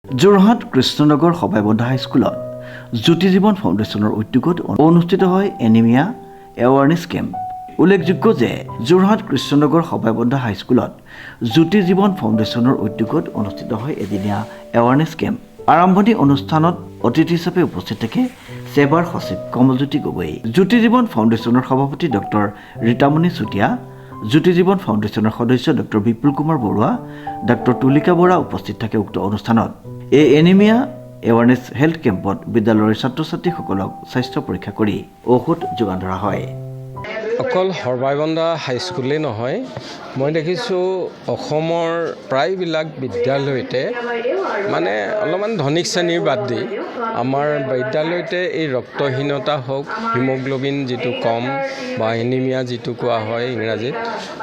যোৰহাট কৃষ্ণনগৰ সবাইবন্ধা হাইস্কুলত জ্যোতি জীৱন ফাউণ্ডেশ্যনৰ উদ্যোগত অনুষ্ঠিত হয় এনিমিয়া এৱাৰনেছ কেম্প। উল্লেখযোগ্য যে যোৰহাট কৃষ্ণনগৰ সবাইবন্ধা হাইস্কুলত জ্যোতি জীৱন ফাউণ্ডেশ্যনৰ উদ্যোগত অনুষ্ঠিত হয় এদিনীয়া এৱাৰনেছ কেম্প। আৰম্ভণি অনুষ্ঠানত অতিথি হিচাপে উপস্থিত থাকে সেৱাৰ সচিব কমলজ্যোতি গগৈ, জ্যোতি জীৱন ফাউণ্ডেশ্যনৰ সভাপতি ডক্টৰ ৰীতামণি চুতীয়া, জ্যোতি জীৱন ফাউণ্ডেশ্যনৰ সদস্য ডক্টৰ বিপুল কুমাৰ বৰুৱা, ডক্টৰ তুলিকা বৰা উপস্থিত থাকে উক্ত অনুষ্ঠানত। এই এনিমিয়া এৱাৰনেছ হেল্থ কেম্পত বিদ্যালয়ৰ ছাত্ৰ ছাত্ৰীসকলক স্বাস্থ্য পৰীক্ষা কৰি ঔষধ যোগান ধৰা হয়। অকল সবাইবন্ধা হাইস্কুলেই নহয়, মই দেখিছোঁ অসমৰ প্ৰায়বিলাক বিদ্যালয়তে মানে অলপমান ধনিক শ্ৰেণীৰ বাদ দি আমাৰ বিদ্যালয়তে এই ৰক্তহীনতা হওক, হিমোগ্ল'বিন যিটো কম বা এনিমিয়া যিটো কোৱা হয় ইংৰাজীত,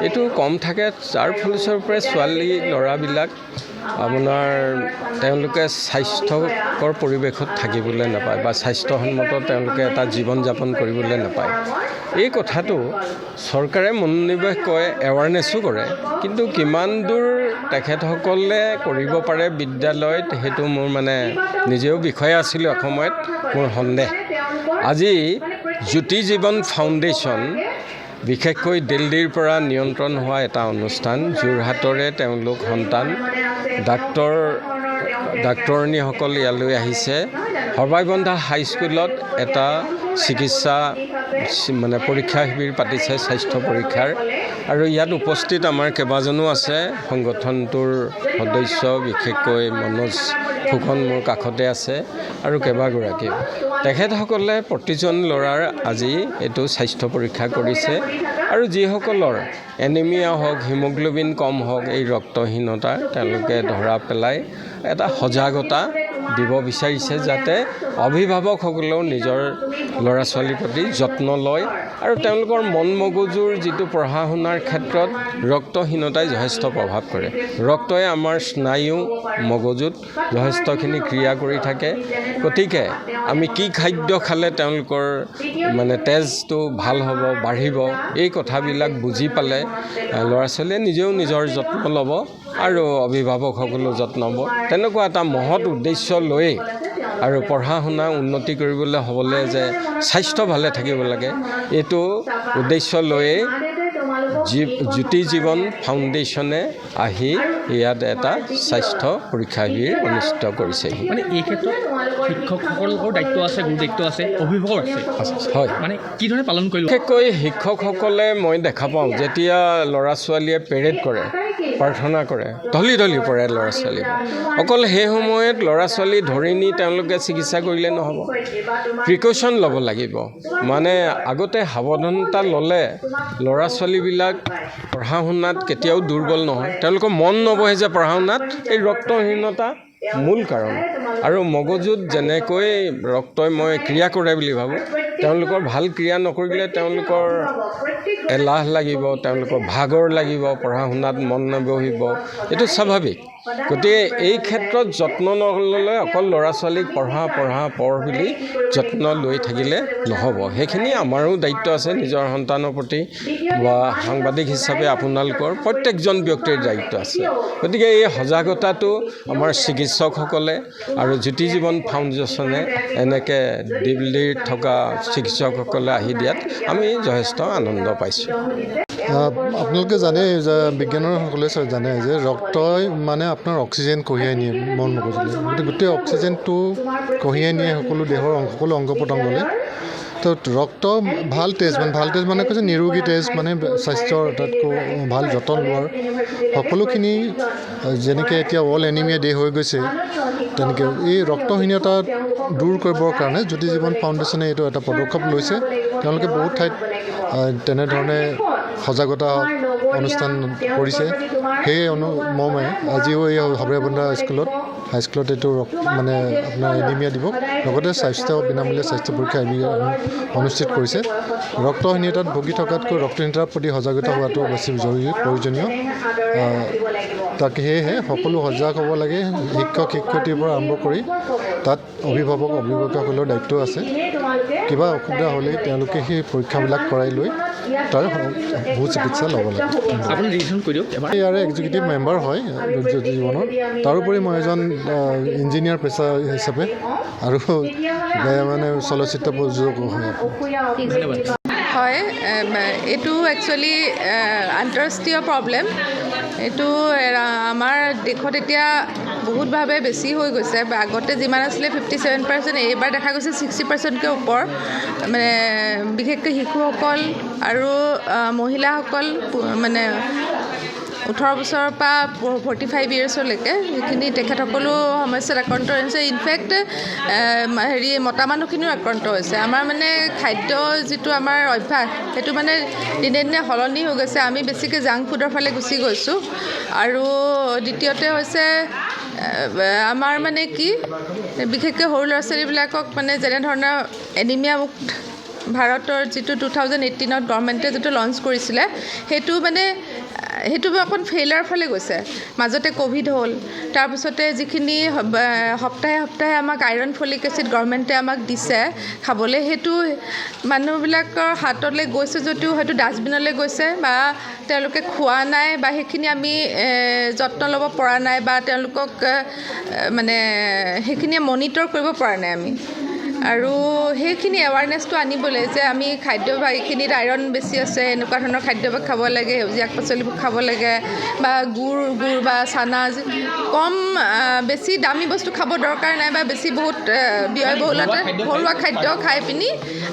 এইটো কম থাকে। যাৰ ফলস্বৰূপে ছোৱালী ল'ৰাবিলাক আপোনাৰ তেওঁলোকে স্বাস্থ্যকৰ পৰিৱেশত থাকিবলৈ নাপায় বা স্বাস্থ্যসন্মত তেওঁলোকে এটা জীৱন যাপন কৰিবলৈ নাপায়। এই কথাটো চৰকাৰে মনোনিৱেশ কৰে, এৱাৰনেছো কৰে, কিন্তু কিমান দূৰ তেখেতসকলে কৰিব পাৰে বিদ্যালয়ত সেইটো মোৰ মানে নিজেও বিষয়া আছিলোঁ এসময়ত, মোৰ সন্দেহ। আজি জ্যোতি জীৱন ফাউণ্ডেশ্যন বিশেষকৈ দিল্লীৰ পৰা নিয়ন্ত্ৰণ হোৱা এটা অনুষ্ঠান, যোৰহাটৰে তেওঁলোক সন্তান, ডাক্তৰণীসকল ইয়ালৈ আহিছে। সবাইবন্ধা হাইস্কুলত এটা চিকিৎসা মানে পৰীক্ষা শিবিৰ পাতিছে, স্বাস্থ্য পৰীক্ষাৰ, আৰু ইয়াত উপস্থিত আমাৰ কেইবাজনো আছে সংগঠনটোৰ সদস্য, বিশেষকৈ মনোজ ফুকন মোৰ কাষতে আছে আৰু কেইবাগৰাকী। তেখেতসকলে প্ৰতিজন ল'ৰাৰ আজি এইটো স্বাস্থ্য পৰীক্ষা কৰিছে আৰু যিসকলৰ এনিমিয়া হওক, হিমোগ্ল'বিন কম হওক, এই ৰক্তহীনতা তেওঁলোকে ধৰা পেলাই এটা সজাগতা দিব বিচাৰিছে, যাতে অভিভাৱকসকলেও নিজৰ ল'ৰা ছোৱালীৰ প্ৰতি যত্ন লয় আৰু তেওঁলোকৰ মন মগজুৰ যিটো পঢ়া শুনাৰ ক্ষেত্ৰত ৰক্তহীনতাই যথেষ্ট প্ৰভাৱ কৰে। ৰক্তই আমাৰ স্নায়ু মগজুত যথেষ্টখিনি ক্ৰিয়া কৰি থাকে। গতিকে আমি কি খাদ্য খালে তেওঁলোকৰ মানে তেজটো ভাল হ'ব, বাঢ়িব, এই কথাবিলাক বুজি পালে ল'ৰা ছোৱালীয়ে নিজেও নিজৰ যত্ন ল'ব আৰু অভিভাৱকসকলেও যত্ন ল'ব। তেনেকুৱা এটা মহৎ উদ্দেশ্য লৈয়ে আৰু পঢ়া শুনা উন্নতি কৰিবলৈ হ'বলৈ যে স্বাস্থ্য ভালে থাকিব লাগে, এইটো উদ্দেশ্য লৈয়ে জ্যোতি জীৱন ফাউণ্ডেশ্যনে আহি ইয়াত এটা স্বাস্থ্য পৰীক্ষা শিবিৰ অনুষ্ঠিত কৰিছেহি। মানে এই ক্ষেত্ৰত শিক্ষকসকলৰ দায়িত্ব আছে, গুৰু দায়িত্ব আছে, অভিভাৱকৰ আছে। হয়, মানে কিদৰে পালন কৰিব? বিশেষকৈ শিক্ষকসকলে মই দেখা পাওঁ যেতিয়া ল'ৰা ছোৱালীয়ে পেৰেড কৰে, প্ৰাৰ্থনা কৰে, ঢলি ঢলি পৰে ল'ৰা ছোৱালী। অকল সেই সময়ত ল'ৰা ছোৱালী ধৰি নি তেওঁলোকে চিকিৎসা কৰিলে নহ'ব, প্ৰিকশ্যন ল'ব লাগিব। মানে আগতে সাৱধানতা ল'লে ল'ৰা ছোৱালীবিলাক পঢ়া শুনাত কেতিয়াও দুৰ্বল নহয়, তেওঁলোকৰ মন নবহে যে পঢ়া শুনাত। এই ৰক্তহীনতা মূল কাৰণ। আৰু মগজুত যেনেকৈ ৰক্তই মই ক্ৰিয়া কৰে বুলি ভাবোঁ, তেওঁলোকৰ ভাল ক্ৰিয়া নকৰিলে তেওঁলোকৰ এলাহ লাগিব, তেওঁলোকৰ ভাগৰ লাগিব, পঢ়া শুনাত মন নবহিব, এইটো স্বাভাৱিক। গতিকে এই ক্ষেত্ৰত যত্ন নল'লে অকল ল'ৰা ছোৱালীক পঢ় বুলি যত্ন লৈ থাকিলে নহ'ব। সেইখিনি আমাৰো দায়িত্ব আছে নিজৰ সন্তানৰ প্ৰতি, বা সাংবাদিক হিচাপে আপোনালোকৰ প্ৰত্যেকজন ব্যক্তিৰ দায়িত্ব আছে। গতিকে এই সজাগতাটো আমাৰ চিকিৎসকসকলে আৰু জ্যোতি জীৱন ফাউণ্ডেশ্যনে এনেকৈ দিল্লীত থকা চিকিৎসকসকলে আহি দিয়াত আমি যথেষ্ট আনন্দ পাইছোঁ। আপোনালোকে জানে যে বিজ্ঞানসকলে জানে যে ৰক্তই মানে আপোনাৰ অক্সিজেন কঢ়িয়াই নিয়ে মন মগজুলৈ, গোটেই অক্সিজেনটো কঢ়িয়াই নিয়ে সকলো অংগ প্ৰত্যংগলৈ। তো ৰক্ত ভাল তেজ মানে কৈছে নিৰোগী তেজ, মানে স্বাস্থ্যৰ আটাইতকৈ ভাল যতন লোৱাৰ সকলোখিনি, যেনেকৈ এতিয়া ৱৰ্ল্ড এনিমিয়া ডে হৈ গৈছে, তেনেকৈ এই ৰক্তহীনতা দূৰ কৰিবৰ কাৰণে জ্যোতি জীৱন ফাউণ্ডেশ্যনে এইটো এটা পদক্ষেপ লৈছে। তেওঁলোকে বহুত ঠাইত তেনেধৰণে সজাগতা অনুষ্ঠান কৰিছে। সেই মৰ্মে আজিও এই সবাইবন্ধা হাইস্কুলত এইটো মানে আপোনাৰ এনিমিয়া দিৱস, লগতে স্বাস্থ্য বিনামূলীয়া স্বাস্থ্য পৰীক্ষা অনুষ্ঠিত কৰিছে। ৰক্তহীনতাত ভুগি থকাতকৈ ৰক্তহীনতাৰ প্ৰতি সজাগতা হোৱাটো বেছি প্ৰয়োজনীয়। তাকে সেয়েহে সকলো সজাগ হ'ব লাগে, শিক্ষক শিক্ষয়িত্ৰীৰ পৰা আৰম্ভ কৰি তাত অভিভাৱকসকলৰ দায়িত্ব আছে। কিবা অসুবিধা হ'লে তেওঁলোকে সেই পৰীক্ষাবিলাক কৰাই লৈ তাৰ ভূ চিকিৎসা ল'ব লাগে আপুনি ৰিজন কৰি দিয়ক এবাৰ ইয়াৰে এক্সিকিউটিভ মেম্বাৰ হয় জ্যোতি জীৱনৰ তাৰোপৰি মই এজন ইঞ্জিনিয়াৰ পেছা হিচাপে আৰু মানে চলচ্চিত্ৰ প্ৰযোজকো হয় ধন্যবাদ হয় এইটো একচুৱেলি আন্তঃৰাষ্ট্ৰীয় প্ৰব্লেম এইটো আমাৰ দেশত এতিয়া বহুতভাৱে বেছি হৈ গৈছে আগতে যিমান আছিলে 57%, এইবাৰ দেখা গৈছে 60%কৈ ওপৰ মানে বিশেষকৈ শিশুসকল আৰু মহিলাসকল মানে 18 বছৰৰ পৰা 45 ইয়াৰ্ছলৈকে সেইখিনি তেখেতসকলো সমস্যাত আক্ৰান্ত হৈছে ইনফেক্ট মতা মানুহখিনিও আক্ৰান্ত হৈছে আমাৰ মানে খাদ্য যিটো আমাৰ অভ্যাস সেইটো মানে দিনে দিনে সলনি হৈ গৈছে আমি বেছিকৈ জাংক ফুডৰ ফালে গুচি গৈছোঁ আৰু দ্বিতীয়তে হৈছে আমাৰ মানে কি বিশেষকৈ সৰু ল'ৰা ছোৱালীবিলাকক মানে যেনেধৰণৰ এনিমিয়া মুক্ত ভাৰতৰ যিটো 2018ত গভৰ্ণমেণ্টে যিটো লঞ্চ কৰিছিলে সেইটো মানে সেইটো অকণ ফেইলাৰ ফালে গৈছে মাজতে ক'ভিড হ'ল তাৰপিছতে যিখিনি সপ্তাহে সপ্তাহে আমাক আইৰণ ফলিক এচিড গভৰ্ণমেণ্টে আমাক দিছে খাবলৈ সেইটো মানুহবিলাকৰ হাতলৈ গৈছে যদিও হয়তো ডাষ্টবিনলৈ গৈছে বা তেওঁলোকে খোৱা নাই বা সেইখিনি আমি যত্ন ল'ব পৰা নাই বা তেওঁলোকক মানে সেইখিনি মনিটৰ কৰিব পৰা নাই আমি আৰু সেইখিনি এৱাৰনেছটো আনিবলৈ যে আমি খাদ্য বা এইখিনিত আইৰণ বেছি আছে এনেকুৱা ধৰণৰ খাদ্যবোৰ খাব লাগে সেউজীয়া পাচলিবোৰ খাব লাগে বা গুড় বা চানা কম বেছি দামী বস্তু খাব দৰকাৰ নাই বা বেছি বহুত ব্যয়বহুলতে ঘৰুৱা খাদ্য খাই পিনি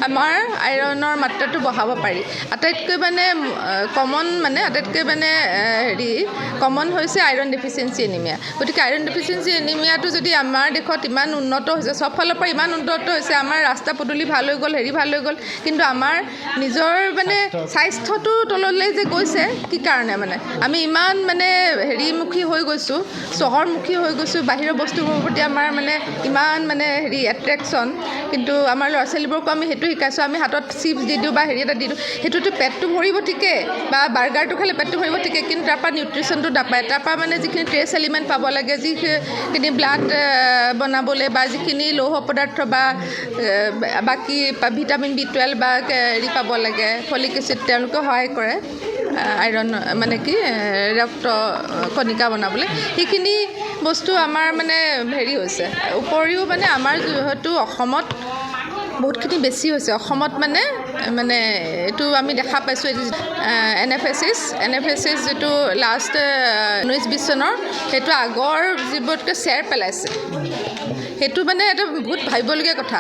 আমাৰ আইৰণৰ মাত্ৰাটো বঢ়াব পাৰি আটাইতকৈ কমন হৈছে আইৰণ ডেফিচিয়েঞ্চি এনিমিয়া গতিকে আইৰণ ডেফিচিয়েঞ্চি এনিমিয়াটো যদি আমাৰ দেশত ইমান উন্নত হৈছে চব ফালৰ পৰা ইমান উন্নত হৈছে আমাৰ ৰাস্তা পদূলি ভাল হৈ গ'ল ভাল হৈ গ'ল কিন্তু আমাৰ নিজৰ মানে স্বাস্থ্যটো তললৈ যে গৈছে কি কাৰণে মানে আমি ইমান মানে মুখী হৈ গৈছোঁ চহৰমুখী হৈ গৈছোঁ বাহিৰৰ বস্তুবোৰৰ প্ৰতি আমাৰ মানে ইমান মানে এট্ৰেকশ্যন কিন্তু আমাৰ ল'ৰা ছোৱালীবোৰকো আমি সেইটো শিকাইছোঁ আমি হাতত চিপছ দি দিওঁ বা এটা দি দিওঁ সেইটোতো পেটটো ভৰিব ঠিকে বা বাৰ্গাৰটো খালে পেটটো ভৰিব ঠিকে কিন্তু তাৰপৰা নিউট্ৰিশ্যনটো নাপায় তাৰপৰা মানে যিখিনি ট্ৰেছ এলিমেণ্ট পাব লাগে যিখিনি ব্লাড বনাবলৈ বা যিখিনি লৌহ পদাৰ্থ বা বাকী ভিটামিন B12 বা পাব লাগে ফলিক এচিড তেওঁলোকে সহায় কৰে আইৰণ মানে কি ৰক্ত কণিকা বনাবলৈ সেইখিনি বস্তু আমাৰ মানে হৈছে উপৰিও মানে আমাৰ যিহেতু অসমত বহুতখিনি বেছি হৈছে অসমত মানে এইটো আমি দেখা পাইছোঁ NFSS যিটো লাষ্ট 19-20 চনৰ সেইটো আগৰ যিবোৰতকৈ শ্বেয়াৰ পেলাইছে সেইটো মানে এটা বহুত ভাবিবলগীয়া কথা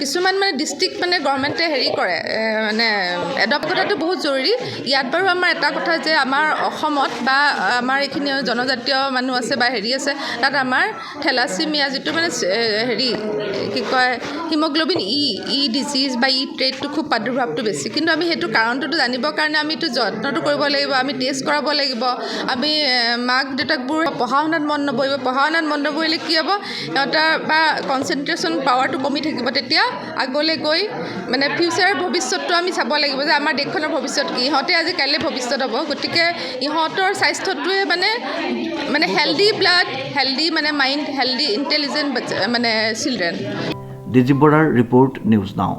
কিছুমান মানে ডিষ্ট্ৰিক্ট মানে গভৰ্ণমেণ্টে কৰে মানে এডপ্ট কৰাটো বহুত জৰুৰী ইয়াত বাৰু আমাৰ এটা কথা যে আমাৰ অসমত বা আমাৰ এইখিনি জনজাতীয় মানুহ আছে বা আছে তাত আমাৰ থেলাচিমিয়া যিটো মানে কি কয় হিমোগ্ল'বিন ই ডিজিজ বা ট্ৰেটটো খুব প্ৰাদুৰ্ভাৱটো বেছি কিন্তু আমি সেইটো কাৰণটোতো জানিবৰ কাৰণে আমিতো যত্নটো কৰিব লাগিব আমি টেষ্ট কৰাব লাগিব আমি মাক দেউতাকবোৰ পঢ়া শুনাত মন নবহিলে কি হ'ব সিহঁতৰ বা কনচেনট্ৰেশ্যন পাৱাৰটো কমি থাকিব তেতিয়া আগলৈ গৈ মানে ফিউচাৰ ভৱিষ্যতটো আমি চাব লাগিব যে আমাৰ দেশখনৰ ভৱিষ্যত কি ইহঁতে আজি কাইলৈ ভৱিষ্যত হ'ব গতিকে ইহঁতৰ স্বাস্থ্যটোৱে মানে হেল্ডি ব্লাড হেল্ডি মানে মাইণ্ড হেল্ডি ইণ্টেলিজেণ্ট মানে চিলড্ৰেন ডিজি বৰাৰ ৰিপৰ্ট নিউজ নাও